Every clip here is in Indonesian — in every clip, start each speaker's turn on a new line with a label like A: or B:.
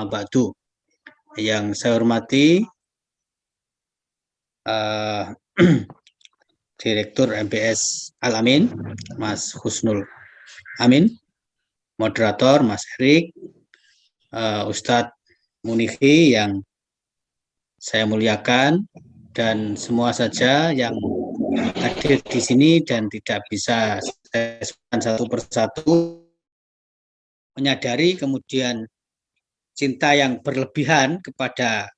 A: amma ba'du. Yang saya hormati Direktur MBS Al-Amin, Mas Husnul Amin, moderator Mas Erik, Ustadz Munifi yang saya muliakan, dan semua saja yang hadir di sini dan tidak bisa saya sebutkan satu persatu, menyadari kemudian cinta yang berlebihan kepada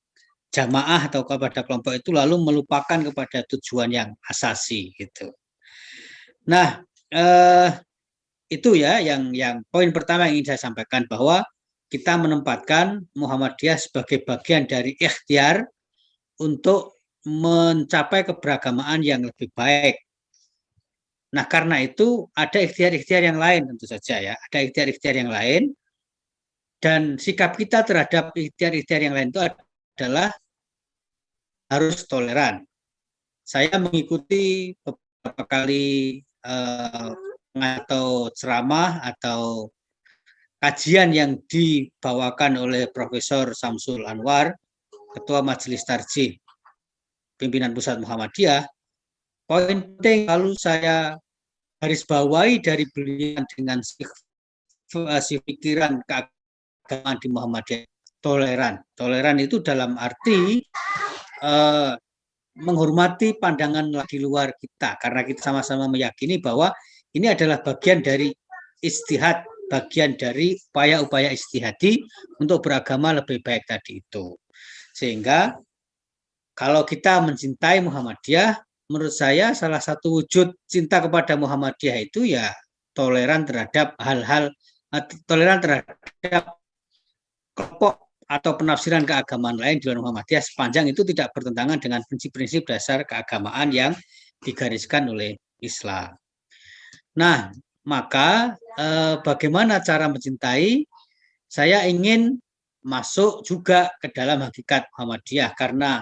A: jamaah atau kepada kelompok itu lalu melupakan kepada tujuan yang asasi gitu. Nah, itu ya yang poin pertama yang ingin saya sampaikan, bahwa kita menempatkan Muhammadiyah sebagai bagian dari ikhtiar untuk mencapai keberagamaan yang lebih baik. Nah, karena itu ada ikhtiar-ikhtiar yang lain tentu saja ya, ada ikhtiar-ikhtiar yang lain, dan sikap kita terhadap ikhtiar-ikhtiar yang lain itu adalah harus toleran. Saya mengikuti beberapa kali atau ceramah atau kajian yang dibawakan oleh Profesor Samsul Anwar, Ketua Majelis Tarjih Pimpinan Pusat Muhammadiyah. Poin penting lalu saya garis bawahi dari beliau dengan pikiran keagamaan di Muhammadiyah, toleran. Toleran itu dalam arti menghormati pandangan di luar kita, karena kita sama-sama meyakini bahwa ini adalah bagian dari ijtihad, bagian dari upaya-upaya ijtihadi untuk beragama lebih baik tadi itu. Sehingga kalau kita mencintai Muhammadiyah, menurut saya salah satu wujud cinta kepada Muhammadiyah itu ya toleran terhadap hal-hal, toleran terhadap kelompok atau penafsiran keagamaan lain di luar Muhammadiyah, sepanjang itu tidak bertentangan dengan prinsip-prinsip dasar keagamaan yang digariskan oleh Islam. Nah, maka bagaimana cara mencintai? Saya ingin masuk juga ke dalam hakikat Muhammadiyah, karena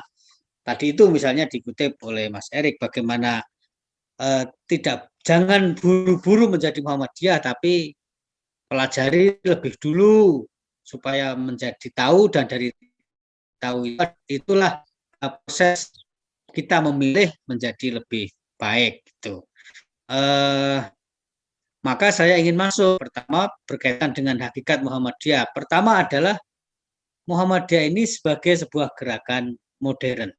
A: tadi itu misalnya dikutip oleh Mas Erik, bagaimana jangan buru-buru menjadi Muhammadiyah, tapi pelajari lebih dulu supaya menjadi tahu, dan dari tahu itulah proses kita memilih menjadi lebih baik gitu. Maka saya ingin masuk pertama berkaitan dengan hakikat Muhammadiyah. Pertama adalah Muhammadiyah ini sebagai sebuah gerakan modern.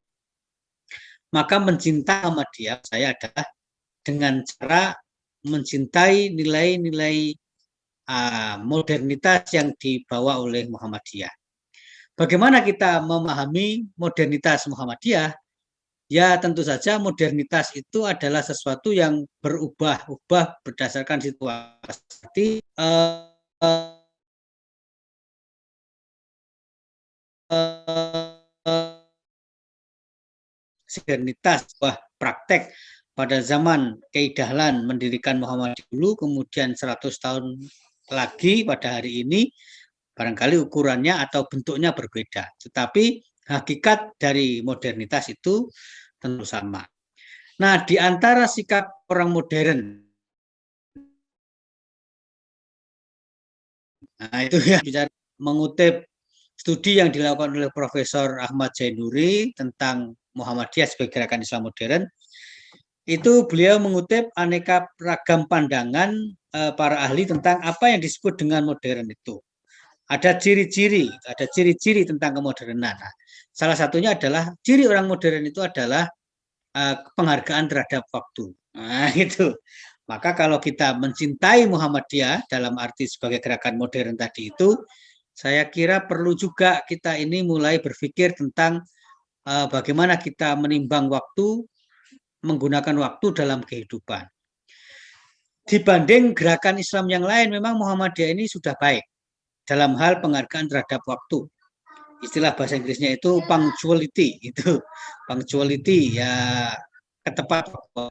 A: Maka mencintai Muhammadiyah saya adalah dengan cara mencintai nilai-nilai modernitas yang dibawa oleh Muhammadiyah. Bagaimana kita memahami modernitas Muhammadiyah? Ya tentu saja modernitas itu adalah sesuatu yang berubah-ubah berdasarkan situasi. Modernitas, praktek pada zaman Kiai Dahlan mendirikan Muhammadiyah dulu, kemudian 100 tahun lagi pada hari ini, barangkali ukurannya atau bentuknya berbeda, tetapi hakikat dari modernitas itu tentu sama. Nah, di antara sikap orang modern, nah itu ya, bisa mengutip studi yang dilakukan oleh Profesor Ahmad Zainuri tentang Muhammadiyah sebagai gerakan Islam modern. Itu beliau mengutip aneka ragam pandangan para ahli tentang apa yang disebut dengan modern itu. Ada ciri-ciri tentang kemodernan. Nah, salah satunya adalah ciri orang modern itu adalah penghargaan terhadap waktu. Nah, itu. Maka kalau kita mencintai Muhammadiyah dalam arti sebagai gerakan modern tadi itu, saya kira perlu juga kita ini mulai berpikir tentang bagaimana kita menimbang waktu, menggunakan waktu dalam kehidupan. Dibanding gerakan Islam yang lain, memang Muhammadiyah ini sudah baik dalam hal penghargaan terhadap waktu. Istilah bahasa Inggrisnya itu punctuality, ya, ketepatan.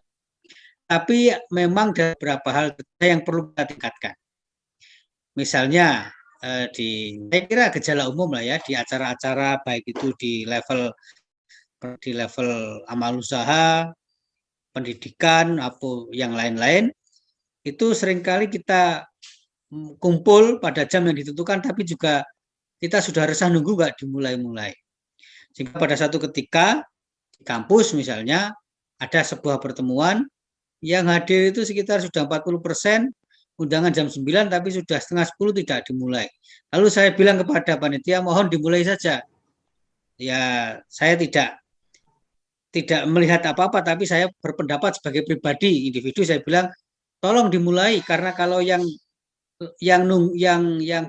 A: Tapi memang ada beberapa hal yang perlu kita tingkatkan. Misalnya saya kira gejala umum lah ya, di acara-acara baik itu di level amal usaha, pendidikan, atau yang lain-lain, itu seringkali kita kumpul pada jam yang ditentukan, tapi juga kita sudah resah nunggu nggak dimulai-mulai. Sehingga pada satu ketika di kampus misalnya ada sebuah pertemuan yang hadir itu sekitar sudah 40%, undangan jam 9 tapi sudah setengah 10 tidak dimulai. Lalu saya bilang kepada panitia mohon dimulai saja. Ya, saya tidak melihat apa-apa tapi saya berpendapat sebagai pribadi individu saya bilang tolong dimulai karena kalau yang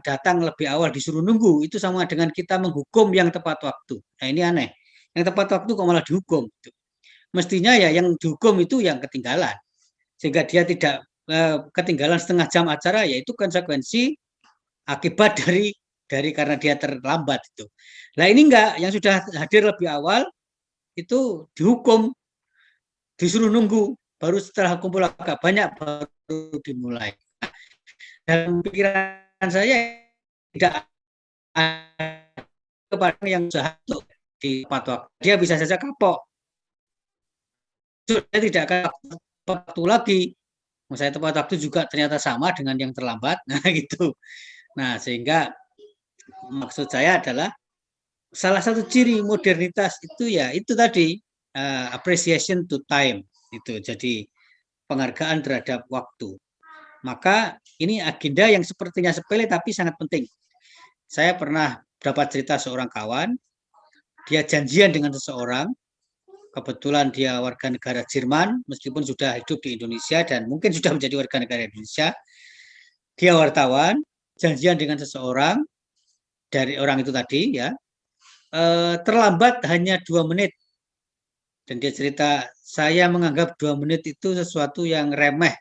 A: datang lebih awal disuruh nunggu itu sama dengan kita menghukum yang tepat waktu. Nah, ini aneh. Yang tepat waktu kok malah dihukum. Mestinya ya yang dihukum itu yang ketinggalan. Sehingga dia tidak ketinggalan setengah jam acara, yaitu konsekuensi akibat dari karena dia terlambat itu. Nah, ini enggak, yang sudah hadir lebih awal itu dihukum, disuruh nunggu, baru setelah kumpul agak banyak baru dimulai. Dan pikiran saya tidak ada kepada yang jahat di tepat waktu. Dia bisa saja kapok. Dia tidak akan waktu lagi. Saya tepat waktu juga ternyata sama dengan yang terlambat. Nah, gitu. Nah, sehingga maksud saya adalah salah satu ciri modernitas itu ya itu tadi appreciation to time itu. Jadi penghargaan terhadap waktu. Maka ini agenda yang sepertinya sepele tapi sangat penting. Saya pernah dapat cerita seorang kawan, dia janjian dengan seseorang, kebetulan dia warga negara Jerman, meskipun sudah hidup di Indonesia dan mungkin sudah menjadi warga negara Indonesia. Dia wartawan, janjian dengan seseorang, dari orang itu tadi ya, terlambat hanya 2 menit. Dan dia cerita, saya menganggap 2 menit itu sesuatu yang remeh.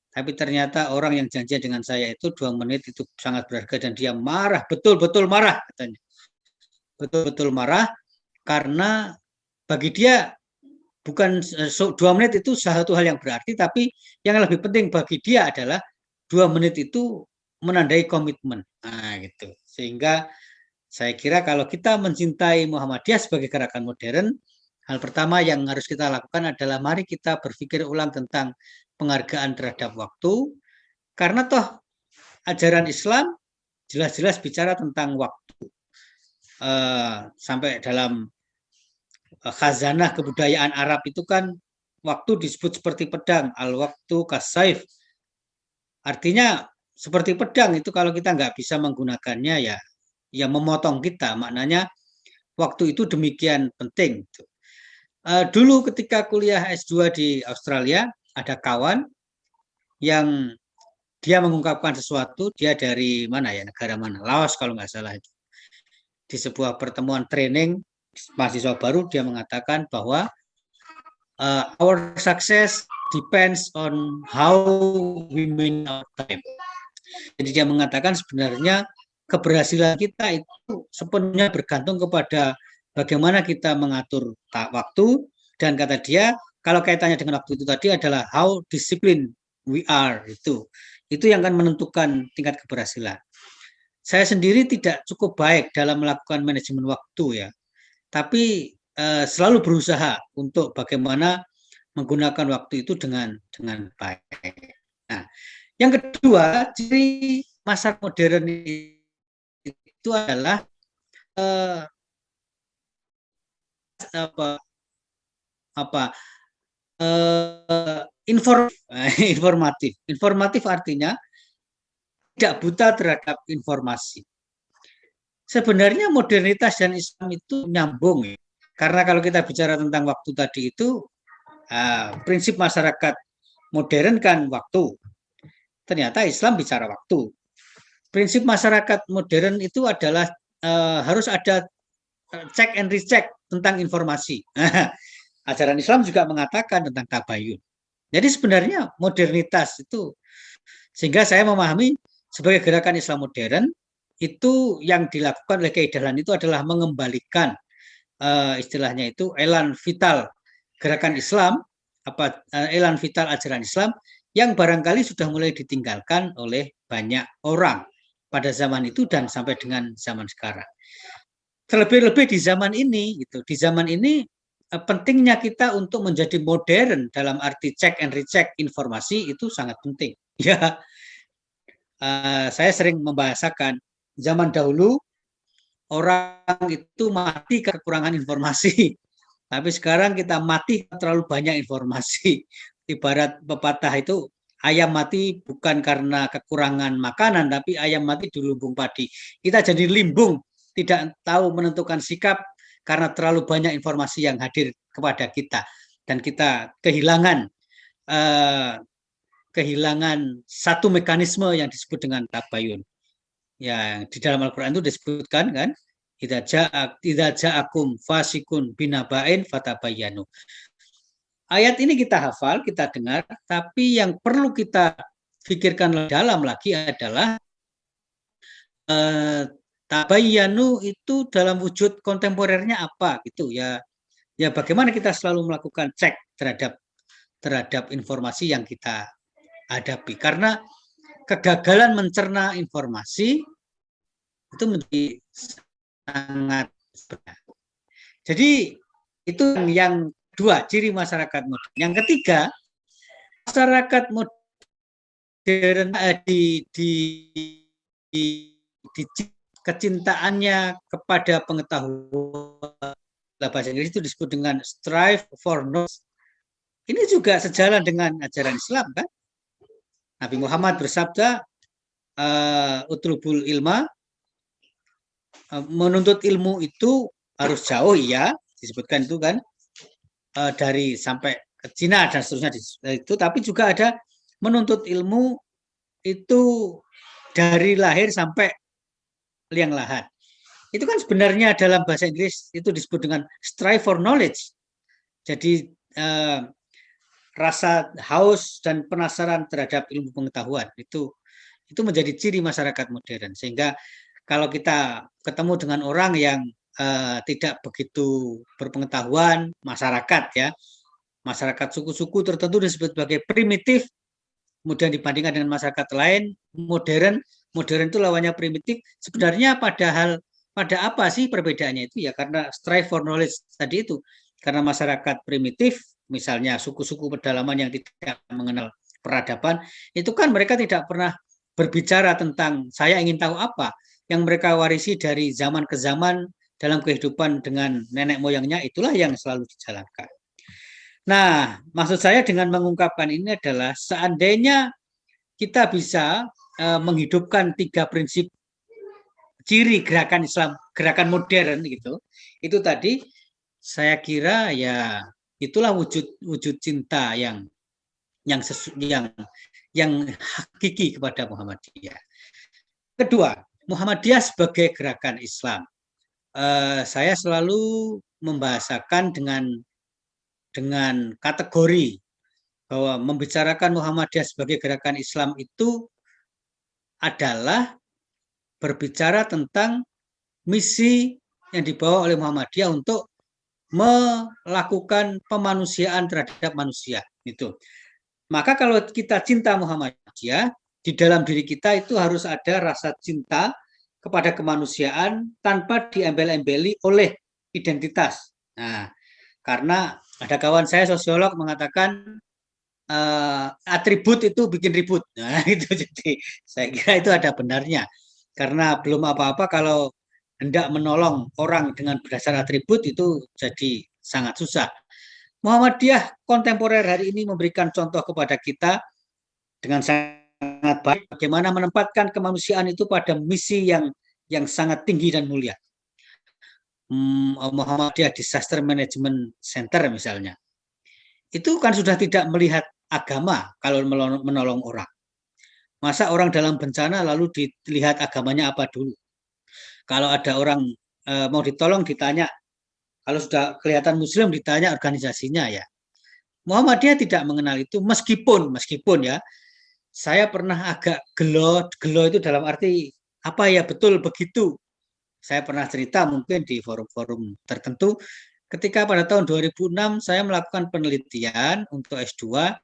A: Tapi ternyata orang yang janjian dengan saya itu 2 menit itu sangat berharga dan dia marah, betul-betul marah katanya. Betul-betul marah karena bagi dia bukan 2 menit itu satu hal yang berarti, tapi yang lebih penting bagi dia adalah 2 menit itu menandai komitmen. Nah, gitu. Sehingga saya kira kalau kita mencintai Muhammadiyah sebagai gerakan modern, hal pertama yang harus kita lakukan adalah mari kita berpikir ulang tentang penghargaan terhadap waktu, karena toh ajaran Islam jelas-jelas bicara tentang waktu. Sampai dalam khazanah kebudayaan Arab itu kan waktu disebut seperti pedang, al-waktu kasaif. Artinya seperti pedang itu kalau kita nggak bisa menggunakannya ya memotong kita. Maknanya waktu itu demikian penting. Dulu ketika kuliah S2 di Australia ada kawan yang dia mengungkapkan sesuatu, dia dari mana ya, negara mana, Laos kalau nggak salah itu. Di sebuah pertemuan training mahasiswa baru dia mengatakan bahwa our success depends on how we manage our time. Jadi dia mengatakan sebenarnya keberhasilan kita itu sepenuhnya bergantung kepada bagaimana kita mengatur waktu, dan kata dia kalau kaitannya dengan waktu itu tadi adalah how disciplined we are, itu yang akan menentukan tingkat keberhasilan. Saya sendiri tidak cukup baik dalam melakukan manajemen waktu ya, tapi selalu berusaha untuk bagaimana menggunakan waktu itu dengan baik. Nah, yang kedua, ciri masa modern itu adalah informatif. Informatif artinya tidak buta terhadap informasi. Sebenarnya modernitas dan Islam itu nyambung ya. Karena kalau kita bicara tentang waktu tadi itu prinsip masyarakat modern kan waktu. Ternyata Islam bicara waktu. Prinsip masyarakat modern itu adalah harus ada check and recheck tentang informasi. Ajaran Islam juga mengatakan tentang tabayun. Jadi sebenarnya modernitas itu, sehingga saya memahami sebagai gerakan Islam modern, itu yang dilakukan oleh Kiai Dahlan itu adalah mengembalikan istilahnya itu elan vital gerakan Islam, elan vital ajaran Islam yang barangkali sudah mulai ditinggalkan oleh banyak orang pada zaman itu dan sampai dengan zaman sekarang. Terlebih-lebih di zaman ini, gitu. Di zaman ini pentingnya kita untuk menjadi modern dalam arti check and recheck informasi itu sangat penting. Ya, saya sering membahasakan zaman dahulu orang itu mati kekurangan informasi. Tapi sekarang kita mati terlalu banyak informasi. Ibarat pepatah itu, ayam mati bukan karena kekurangan makanan, tapi ayam mati di lumbung padi. Kita jadi limbung, tidak tahu menentukan sikap karena terlalu banyak informasi yang hadir kepada kita. Dan kita kehilangan eh, kehilangan satu mekanisme yang disebut dengan tabayun. Ya, di dalam Al-Quran itu disebutkan kan, idza ja'akum fasikun binabain fatabayanu. Ayat ini kita hafal, kita dengar, tapi yang perlu kita pikirkan dalam lagi adalah tabayyanu itu dalam wujud kontemporernya apa gitu ya. Ya bagaimana kita selalu melakukan cek terhadap informasi yang kita hadapi, karena kegagalan mencerna informasi itu menjadi sangat berat. Jadi itu yang dua, ciri masyarakat modern. Yang ketiga, masyarakat modern di kecintaannya kepada pengetahuan, bahasa Inggris itu disebut dengan strive for knowledge. Ini juga sejalan dengan ajaran Islam kan. Nabi Muhammad bersabda, utlubul ilma, menuntut ilmu itu harus jauh ya, disebutkan itu kan, dari sampai ke Cina dan seterusnya itu, tapi juga ada menuntut ilmu itu dari lahir sampai liang lahat. Itu kan sebenarnya dalam bahasa Inggris itu disebut dengan strive for knowledge. Jadi rasa haus dan penasaran terhadap ilmu pengetahuan itu menjadi ciri masyarakat modern. Sehingga kalau kita ketemu dengan orang yang tidak begitu berpengetahuan, masyarakat ya, masyarakat suku-suku tertentu disebut sebagai primitif, kemudian dibandingkan dengan masyarakat lain modern itu lawannya primitif. Sebenarnya pada apa sih perbedaannya itu ya, karena strive for knowledge tadi itu, karena masyarakat primitif misalnya suku-suku pedalaman yang tidak mengenal peradaban, itu kan mereka tidak pernah berbicara tentang saya ingin tahu apa, yang mereka warisi dari zaman ke zaman dalam kehidupan dengan nenek moyangnya, itulah yang selalu dijalankan. Nah, maksud saya dengan mengungkapkan ini adalah seandainya kita bisa menghidupkan 3 prinsip ciri gerakan Islam, gerakan modern gitu, itu tadi saya kira ya itulah wujud cinta yang hakiki kepada Muhammadiyah. Kedua, Muhammadiyah sebagai gerakan Islam. Saya selalu membahasakan dengan kategori bahwa membicarakan Muhammadiyah sebagai gerakan Islam itu adalah berbicara tentang misi yang dibawa oleh Muhammadiyah untuk melakukan pemanusiaan terhadap manusia itu. Maka kalau kita cinta Muhammadiyah, di dalam diri kita itu harus ada rasa cinta kepada kemanusiaan tanpa diembel-embeli oleh identitas. Nah, karena ada kawan saya sosiolog mengatakan atribut itu bikin ribut. Nah, itu jadi saya kira itu ada benarnya. Karena belum apa-apa kalau hendak menolong orang dengan berdasar atribut itu jadi sangat susah. Muhammadiyah kontemporer hari ini memberikan contoh kepada kita dengan sangat baik bagaimana menempatkan kemanusiaan itu pada misi yang sangat tinggi dan mulia. Muhammadiyah Disaster Management Center misalnya, itu kan sudah tidak melihat agama kalau menolong orang. Masa orang dalam bencana lalu dilihat agamanya apa dulu? Kalau ada orang mau ditolong ditanya, kalau sudah kelihatan Muslim ditanya organisasinya ya. Muhammadiyah tidak mengenal itu, meskipun ya, saya pernah agak gelo itu dalam arti apa ya, betul begitu. Saya pernah cerita mungkin di forum-forum tertentu, ketika pada tahun 2006 saya melakukan penelitian untuk S2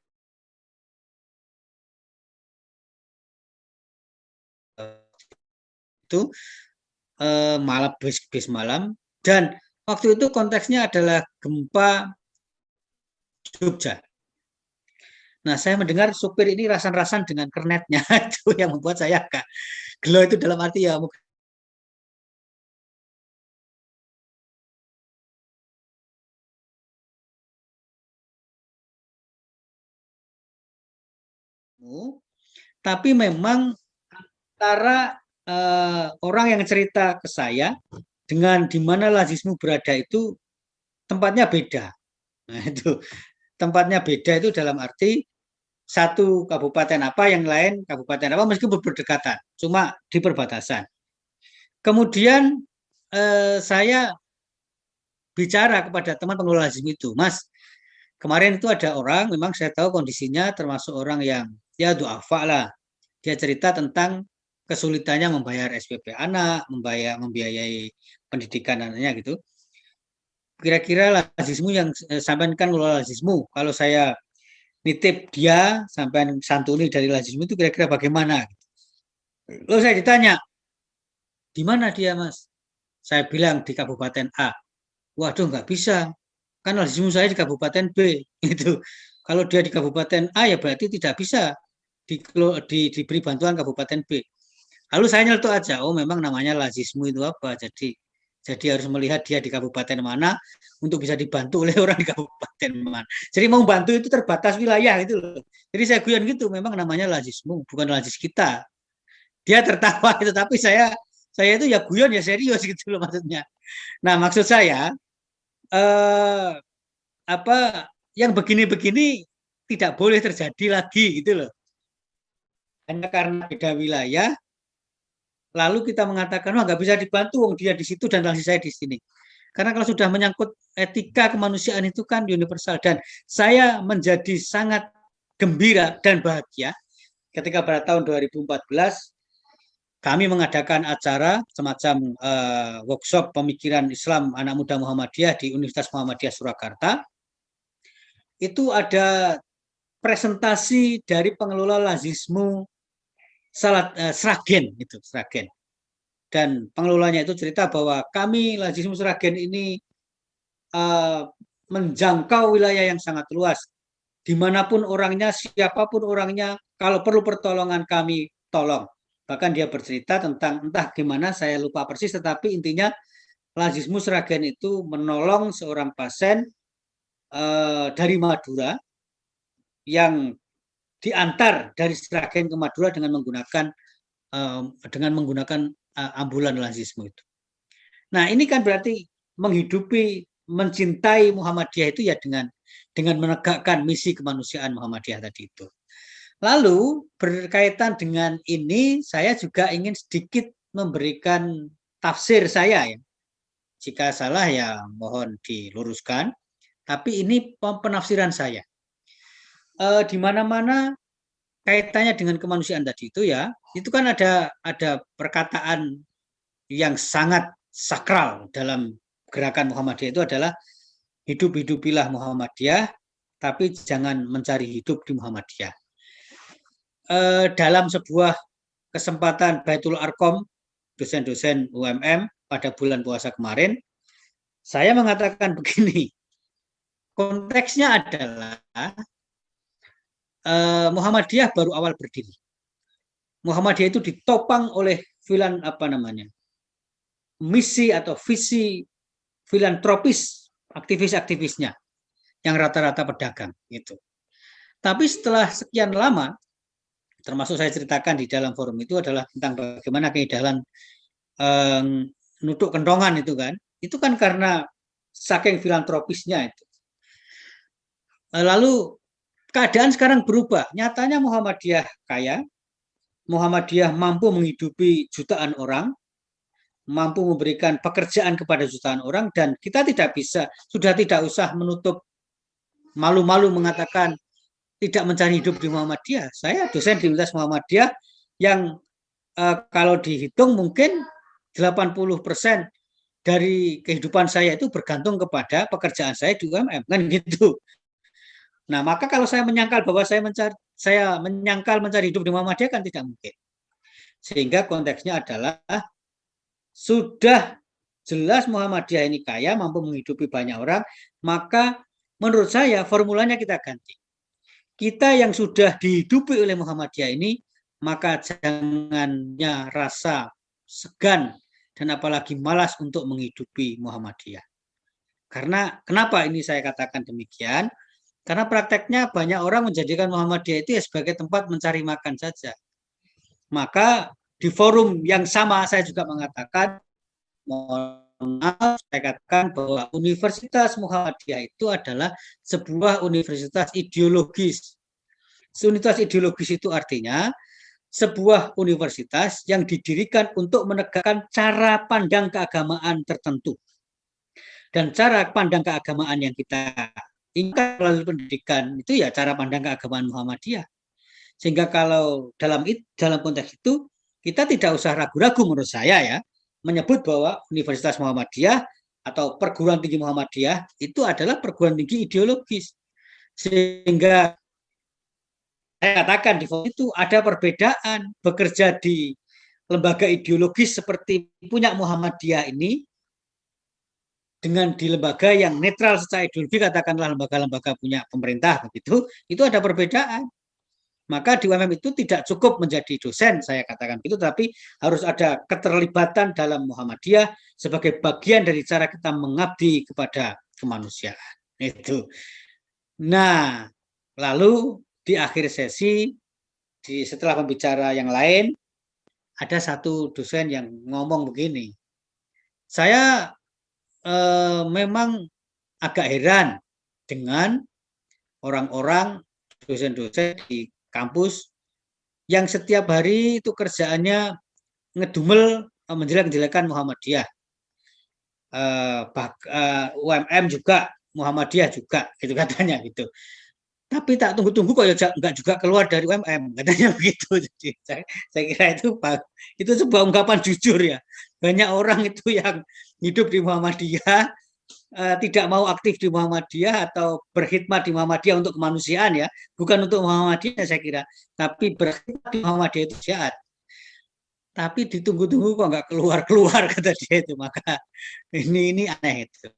A: itu malam bis malam, dan waktu itu konteksnya adalah gempa Jogja. Nah, saya mendengar supir ini rasan-rasan dengan kernetnya itu yang membuat saya agak gelo itu dalam arti ya lazismu, tapi memang antara orang yang cerita ke saya dengan di mana lazismu berada itu tempatnya beda. Nah, itu tempatnya beda itu dalam arti satu kabupaten apa, yang lain kabupaten apa, meskipun berdekatan, cuma di perbatasan. Kemudian saya bicara kepada teman pengelola lazim itu, Mas, kemarin itu ada orang, memang saya tahu kondisinya termasuk orang yang ya duafa lah. Dia cerita tentang kesulitannya membayar SPP anak, membiayai pendidikan anaknya gitu. Kira-kira lazismu yang sampaikan kelola lazismu, kalau saya nitip dia sampai santuni dari lazismu itu kira-kira bagaimana? Lalu saya ditanya, di mana dia Mas? Saya bilang di Kabupaten A. Waduh nggak bisa, kan lazismu saya di Kabupaten B. Itu kalau dia di Kabupaten A ya berarti tidak bisa diberi bantuan Kabupaten B. Lalu saya nyeletuk aja, oh memang namanya lazismu itu apa, jadi harus melihat dia di kabupaten mana untuk bisa dibantu oleh orang di kabupaten mana. Jadi mau bantu itu terbatas wilayah itu loh. Jadi saya guyon gitu, memang namanya lazismu, bukan lazis kita. Dia tertawa itu, tapi saya itu ya guyon ya serius gitu loh maksudnya. Nah maksud saya eh, apa yang begini-begini tidak boleh terjadi lagi gitu loh. Hanya karena beda wilayah, lalu kita mengatakan wah nggak bisa dibantu, wong dia di situ dan lazis saya di sini. Karena kalau sudah menyangkut etika kemanusiaan itu kan universal, dan saya menjadi sangat gembira dan bahagia ketika pada tahun 2014 kami mengadakan acara semacam workshop pemikiran Islam anak muda Muhammadiyah di Universitas Muhammadiyah Surakarta. Itu ada presentasi dari pengelola lazismu Sragen itu, Sragen. Dan pengelolanya itu cerita bahwa kami lazismu Sragen ini menjangkau wilayah yang sangat luas. Dimanapun orangnya, siapapun orangnya, kalau perlu pertolongan kami tolong. Bahkan dia bercerita tentang entah gimana, saya lupa persis, tetapi intinya lazismu Sragen itu menolong seorang pasien dari Madura yang diantar dari Sragen ke Madura dengan menggunakan ambulan lazismu itu. Nah ini kan berarti menghidupi, mencintai Muhammadiyah itu ya dengan menegakkan misi kemanusiaan Muhammadiyah tadi itu. Lalu berkaitan dengan ini, saya juga ingin sedikit memberikan tafsir saya ya. Jika salah ya mohon diluruskan. Tapi ini penafsiran saya. Di mana-mana kaitannya dengan kemanusiaan tadi itu ya, itu kan ada perkataan yang sangat sakral dalam gerakan Muhammadiyah itu adalah hidup-hidupilah Muhammadiyah, tapi jangan mencari hidup di Muhammadiyah. Dalam sebuah kesempatan Baitul Arkom, dosen-dosen UMM pada bulan puasa kemarin, saya mengatakan begini, konteksnya adalah Muhammadiyah baru awal berdiri. Muhammadiyah itu ditopang oleh misi atau visi filantropis aktivis-aktivisnya yang rata-rata pedagang itu. Tapi setelah sekian lama, termasuk saya ceritakan di dalam forum itu adalah tentang bagaimana keidalan nutuk kentongan itu kan karena saking filantropisnya itu. Lalu keadaan sekarang berubah. Nyatanya Muhammadiyah kaya, Muhammadiyah mampu menghidupi jutaan orang, mampu memberikan pekerjaan kepada jutaan orang, dan kita sudah tidak usah menutup malu-malu mengatakan tidak mencari hidup di Muhammadiyah. Saya dosen di Universitas Muhammadiyah yang kalau dihitung mungkin 80% dari kehidupan saya itu bergantung kepada pekerjaan saya di UMM, kan gitu. Nah, maka kalau saya menyangkal bahwa saya menyangkal mencari hidup di Muhammadiyah kan tidak mungkin. Sehingga konteksnya adalah sudah jelas Muhammadiyah ini kaya, mampu menghidupi banyak orang, maka menurut saya formulanya kita ganti. Kita yang sudah dihidupi oleh Muhammadiyah ini, maka jangannya rasa segan dan apalagi malas untuk menghidupi Muhammadiyah. Karena kenapa ini saya katakan demikian? Karena prakteknya banyak orang menjadikan Muhammadiyah itu ya sebagai tempat mencari makan saja. Maka di forum yang sama saya juga mengatakan, mohon maaf, saya katakan bahwa Universitas Muhammadiyah itu adalah sebuah universitas ideologis. Universitas ideologis itu artinya sebuah universitas yang didirikan untuk menegakkan cara pandang keagamaan tertentu. Dan cara pandang keagamaan yang kita inginkan melalui pendidikan itu ya cara pandang keagamaan Muhammadiyah. Sehingga kalau dalam konteks itu kita tidak usah ragu-ragu menurut saya ya menyebut bahwa Universitas Muhammadiyah atau perguruan tinggi Muhammadiyah itu adalah perguruan tinggi ideologis. Sehingga saya katakan di itu ada perbedaan bekerja di lembaga ideologis seperti punya Muhammadiyah ini dengan di lembaga yang netral secara ideologi, katakanlah lembaga-lembaga punya pemerintah begitu, itu ada perbedaan. Maka di UMM itu tidak cukup menjadi dosen, saya katakan begitu, tapi harus ada keterlibatan dalam Muhammadiyah sebagai bagian dari cara kita mengabdi kepada kemanusiaan. Itu. Nah, lalu di akhir sesi, setelah pembicara yang lain, ada satu dosen yang ngomong begini, saya memang agak heran dengan orang-orang dosen-dosen di kampus yang setiap hari itu kerjaannya ngedumel menjelek-jelekan Muhammadiyah. UMM juga, Muhammadiyah juga, gitu katanya gitu. Tapi tak tunggu-tunggu kok ya enggak juga keluar dari UMM, katanya begitu. Jadi saya kira itu sebuah ungkapan jujur ya. Banyak orang itu yang hidup di Muhammadiyah tidak mau aktif di Muhammadiyah atau berkhidmat di Muhammadiyah untuk kemanusiaan ya, bukan untuk Muhammadiyah saya kira, tapi berkhidmat di Muhammadiyah itu jahat. Tapi ditunggu-tunggu kok nggak keluar-keluar kata dia itu, maka ini aneh itu.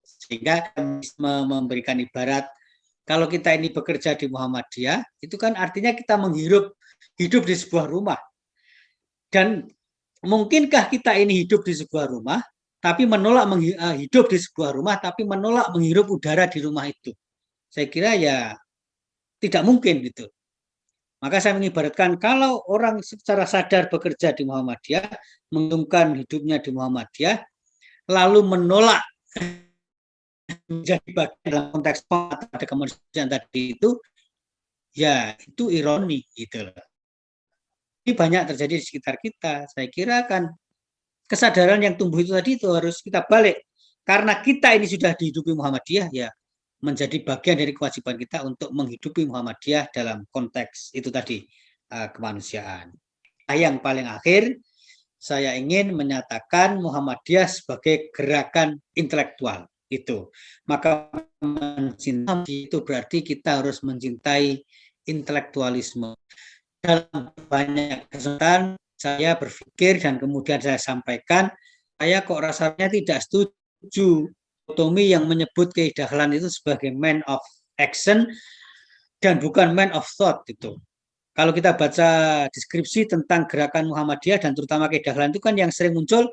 A: Sehingga memberikan ibarat kalau kita ini bekerja di Muhammadiyah, itu kan artinya kita hidup di sebuah rumah. Dan mungkinkah kita ini hidup di sebuah rumah, tapi menolak hidup di sebuah rumah, tapi menolak menghirup udara di rumah itu? Saya kira ya tidak mungkin gitu. Maka saya mengibaratkan kalau orang secara sadar bekerja di Muhammadiyah, menguntungkan hidupnya di Muhammadiyah, lalu menolak menjadi bagian dalam konteks pada kemanusiaan tadi itu, ya itu ironi gitu loh. Ini banyak terjadi di sekitar kita. Saya kira kan kesadaran yang tumbuh itu tadi itu harus kita balik. Karena kita ini sudah dihidupi Muhammadiyah, ya menjadi bagian dari kewajiban kita untuk menghidupi Muhammadiyah dalam konteks itu tadi, kemanusiaan. Yang paling akhir, saya ingin menyatakan Muhammadiyah sebagai gerakan intelektual itu. Maka mencintai itu berarti kita harus mencintai intelektualisme. Dalam banyak kesempatan saya berpikir dan kemudian saya sampaikan, saya kok rasanya tidak setuju Tommy yang menyebut keidahlan itu sebagai man of action dan bukan man of thought itu. Kalau kita baca deskripsi tentang gerakan Muhammadiyah dan terutama keidahlan itu kan yang sering muncul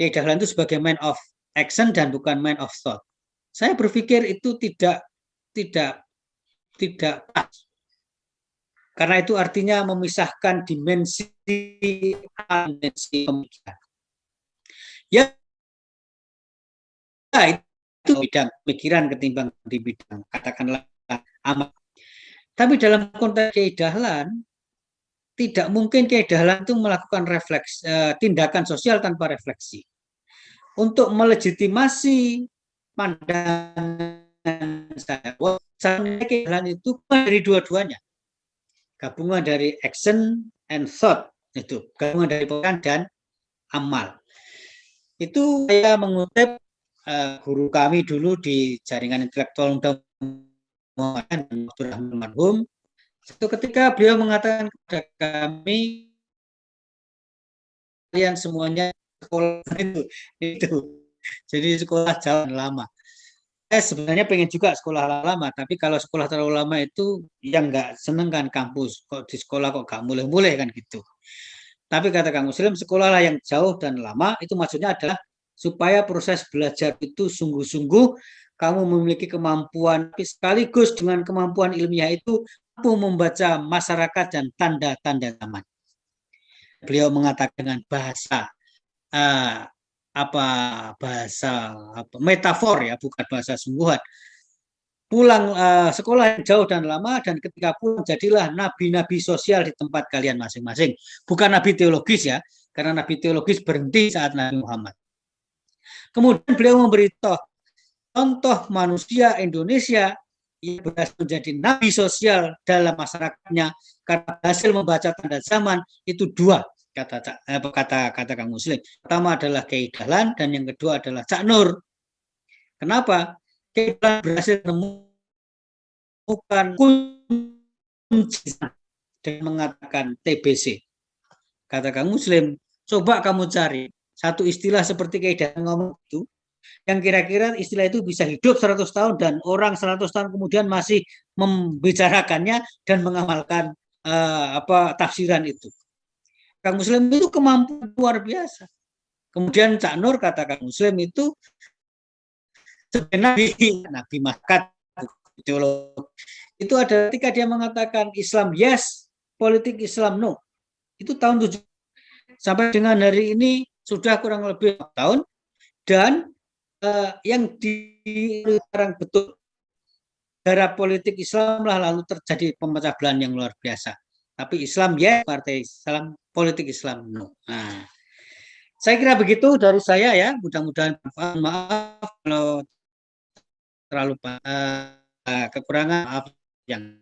A: keidahlan itu sebagai man of action dan bukan man of thought. Saya berpikir itu tidak pas. Karena itu artinya memisahkan dimensi pemikiran. Ya, itu bidang pemikiran ketimbang di bidang katakanlah amal. Tapi dalam konteks keidahlan, tidak mungkin keidahlan itu melakukan tindakan sosial tanpa refleksi. Untuk melegitimasi pandangan saya, keidahlan itu dari dua-duanya. Gabungan dari action and thought, itu gabungan dari pikiran dan amal. Itu saya mengutip guru kami dulu di jaringan intelektual Muhammad Abdurrahman Marhum. Itu ketika beliau mengatakan kepada kami, kalian semuanya sekolah itu. Jadi sekolah jalan lama. Sebenarnya pengen juga sekolah lama, tapi kalau sekolah terlalu lama itu yang nggak seneng kan kampus, kok di sekolah kok nggak mulai-mulai kan gitu. Tapi kata Kang Muslim, sekolahlah yang jauh dan lama, itu maksudnya adalah supaya proses belajar itu sungguh-sungguh, kamu memiliki kemampuan, tapi sekaligus dengan kemampuan ilmiah itu mampu membaca masyarakat dan tanda-tanda zaman. Beliau mengatakan dengan bahasa metafor ya, bukan bahasa sungguhan. Pulang sekolah yang jauh dan lama, dan ketika pulang jadilah nabi-nabi sosial di tempat kalian masing-masing. Bukan nabi teologis ya, karena nabi teologis berhenti saat Nabi Muhammad. Kemudian beliau memberi contoh manusia Indonesia yang berhasil menjadi nabi sosial dalam masyarakatnya karena berhasil membaca tanda zaman itu dua, kata Kang Muslim. Pertama adalah Kiai Dahlan dan yang kedua adalah Cak Nur. Kenapa? Kita berhasil menemukan kunci dengan mengatakan TBC. Kata Kang Muslim, coba kamu cari satu istilah seperti Kiai Dahlan ngomong itu, yang kira-kira istilah itu bisa hidup 100 tahun dan orang 100 tahun kemudian masih membicarakannya dan mengamalkan tafsiran itu. Kang Muslim itu kemampuan luar biasa. Kemudian Cak Nur, kata Kang Muslim, itu sebenarnya Nabi Makat itu ada ketika dia mengatakan Islam yes, politik Islam no. Itu tahun 7 sampai dengan hari ini sudah kurang lebih 4 tahun, dan yang dilarang betul darah politik Islam lah, lalu terjadi pemecah belah yang luar biasa. Tapi Islam ya, partai Islam, politik Islam no. Nah, saya kira begitu dari saya ya, mudah-mudahan maaf kalau terlalu kekurangan, maaf yang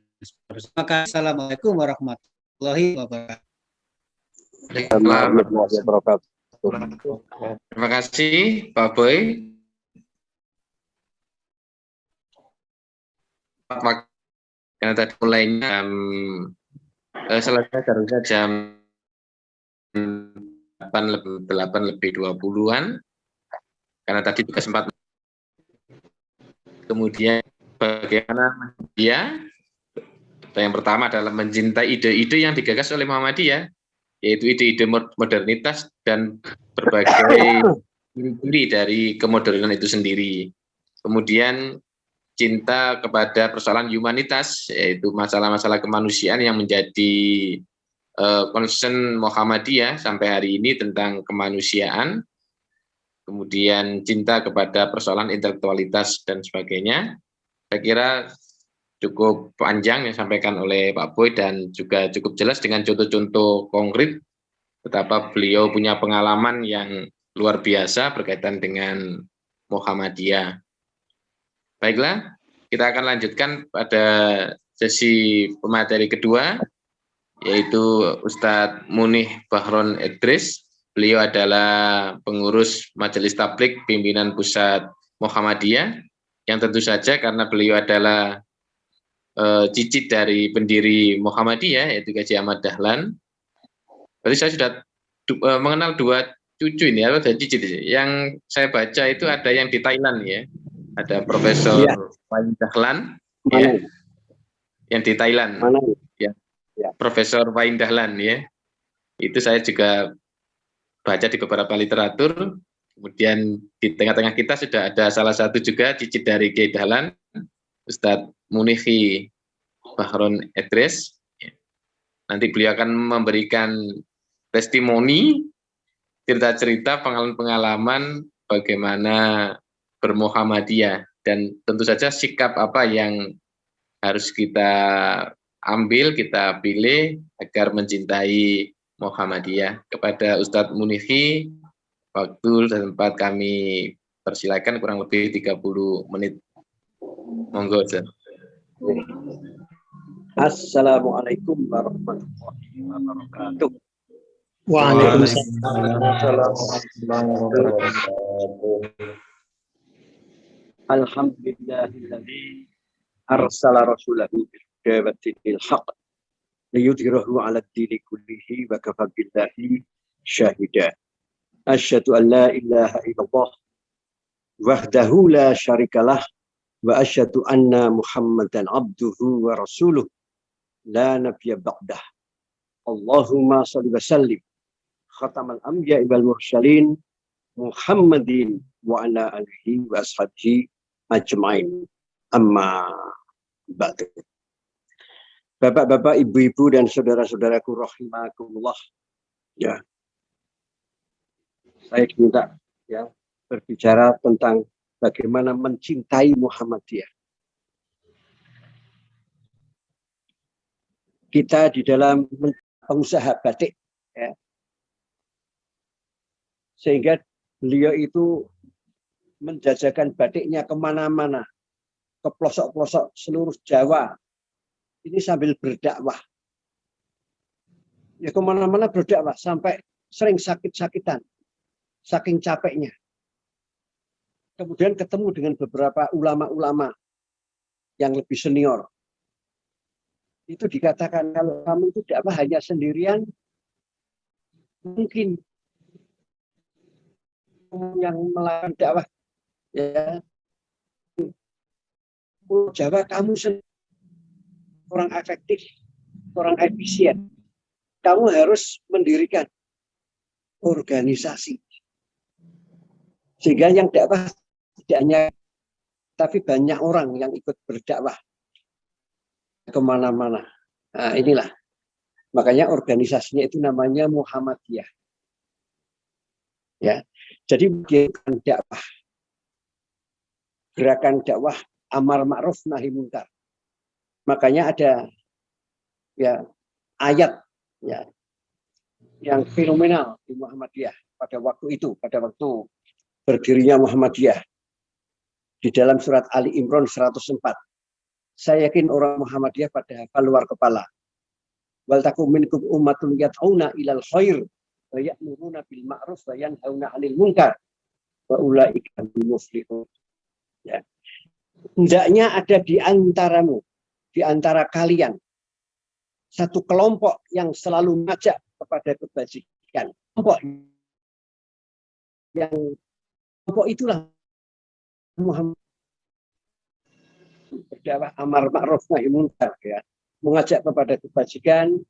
A: terima kasih. Assalamualaikum warahmatullahi wabarakatuh.
B: Terima kasih Pak Boy. Karena tadi mulainya selesai harusnya jam 8 lebih 20-an, karena tadi juga sempat. Kemudian bagaimana dia? Yang pertama adalah mencintai ide-ide yang digagas oleh Muhammadiyah, yaitu ide-ide modernitas dan berbagai ciri-ciri dari kemodernan itu sendiri. Kemudian cinta kepada persoalan humanitas, yaitu masalah-masalah kemanusiaan yang menjadi concern Muhammadiyah sampai hari ini tentang kemanusiaan. Kemudian cinta kepada persoalan intelektualitas dan sebagainya. Saya kira cukup panjang yang disampaikan oleh Pak Boy dan juga cukup jelas dengan contoh-contoh konkret betapa beliau punya pengalaman yang luar biasa berkaitan dengan Muhammadiyah. Baiklah, kita akan lanjutkan pada sesi pemateri kedua, yaitu Ustadz Munih Bahron Idris. Beliau adalah pengurus Majelis Tabligh Pimpinan Pusat Muhammadiyah, yang tentu saja karena beliau adalah cicit dari pendiri Muhammadiyah, yaitu Kiai Ahmad Dahlan. Berarti saya sudah mengenal dua cucu ini, atau cicit. Yang saya baca itu ada yang di Thailand ya, ada Profesor Wain Dahlan, ya, yang di Thailand, ya. Profesor Wain Dahlan ya, itu saya juga baca di beberapa literatur. Kemudian di tengah-tengah kita sudah ada salah satu juga cicit dari Kiai Dahlan, Ustadz Munih Bahron Idris. Nanti beliau akan memberikan testimoni, cerita-cerita, pengalaman-pengalaman bagaimana bermuhammadiyah, dan tentu saja sikap apa yang harus kita ambil, kita pilih agar mencintai Muhammadiyah. Kepada Ustadz Munihi, waktu dan tempat kami persilakan kurang lebih 30 menit. Monggo, Ustaz.
C: Assalamualaikum warahmatullahi wabarakatuh.
D: Waalaikumsalam.
C: Alhamdulillahilladzi arsala rasulahu bil huda wa dinil haqq liyudhhirahu 'ala ad-dini kullihi wa kafa billahi syahida. Asyhadu an la ilaha illallah wahdahu la syarikalah wa asyhadu anna Muhammadan abduhu wa rasuluh la nabiyya ba'dah. Allahumma shalli wa sallim khatamal anbiya'i wal mursalin Muhammadin wa ala alihi wa ashabihi ajmain. Amma ba'du. Bapak-bapak, ibu-ibu dan saudara-saudaraku rahimakumullah. Ya. Saya diminta ya berbicara tentang bagaimana mencintai Muhammadiyah. Kita di dalam pengusaha batik ya. Sehingga beliau itu menjajakan batiknya kemana-mana, ke pelosok-pelosok seluruh Jawa. Ini sambil berdakwah. Ya kemana-mana berdakwah sampai sering sakit-sakitan, saking capeknya. Kemudian ketemu dengan beberapa ulama-ulama yang lebih senior. Itu dikatakan kalau kamu itu dakwah hanya sendirian, mungkin yang melakukan dakwah ya Pulau Jawa kamu kurang efektif, kurang efisien. Kamu harus mendirikan organisasi sehingga yang dakwah tidak hanya tapi banyak orang yang ikut berdakwah kemana-mana. Nah, inilah makanya organisasinya itu namanya Muhammadiyah. Ya, jadi bukan dakwah, gerakan dakwah amar ma'ruf nahi munkar. Makanya ada ya ayat ya yang fenomenal di Muhammadiyah pada waktu itu, pada waktu berdirinya Muhammadiyah di dalam surat Ali Imran 104. Saya yakin orang Muhammadiyah pada hafal luar kepala. Wal takum minkum ummatun yad'una ilal khair wa ya'muruna bil ma'ruf wa yanhauna 'anil munkar wa ulaika humul muflihun. Ya. Hendaknya ada di antaramu, di antara kalian satu kelompok yang selalu mengajak kepada kebajikan. Kelompok itulah Muhammad berdakwah amar ma'ruf nahi munkar ya, mengajak kepada kebajikan,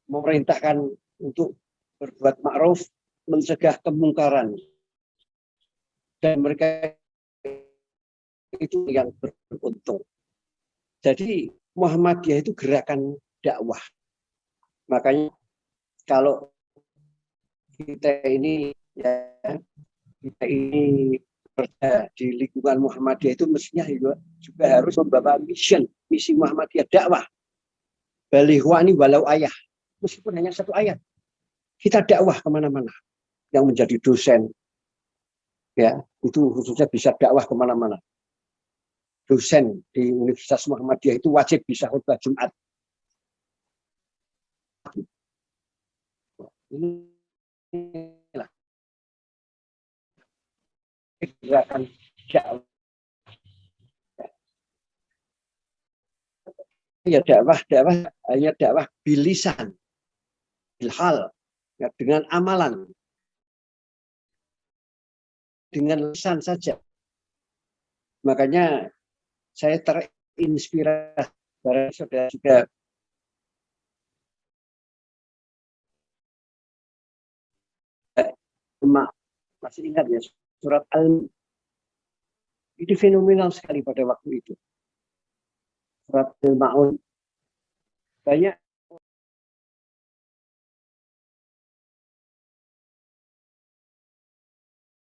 C: memerintahkan untuk berbuat ma'ruf, mencegah kemungkaran. Dan mereka itu yang beruntung. Jadi Muhammadiyah itu gerakan dakwah. Makanya kalau kita ini berada di lingkungan Muhammadiyah itu mestinya juga harus membawa misi Muhammadiyah dakwah. Balighwani walau ayah, meskipun hanya satu ayat. Kita dakwah kemana-mana. Yang menjadi dosen, ya itu khususnya bisa dakwah kemana-mana. Dosen di Universitas Muhammadiyah itu wajib bisa khutbah Jumat. Inilah gerakan dakwah. Ya dakwah hanya dakwah bilisan, bilhal, ya, dengan amalan, dengan lisan saja. Makanya saya terinspirasi dari saudara juga masih ingat ya surat Al itu fenomenal sekali pada waktu itu. Surat Al-Ma'un banyak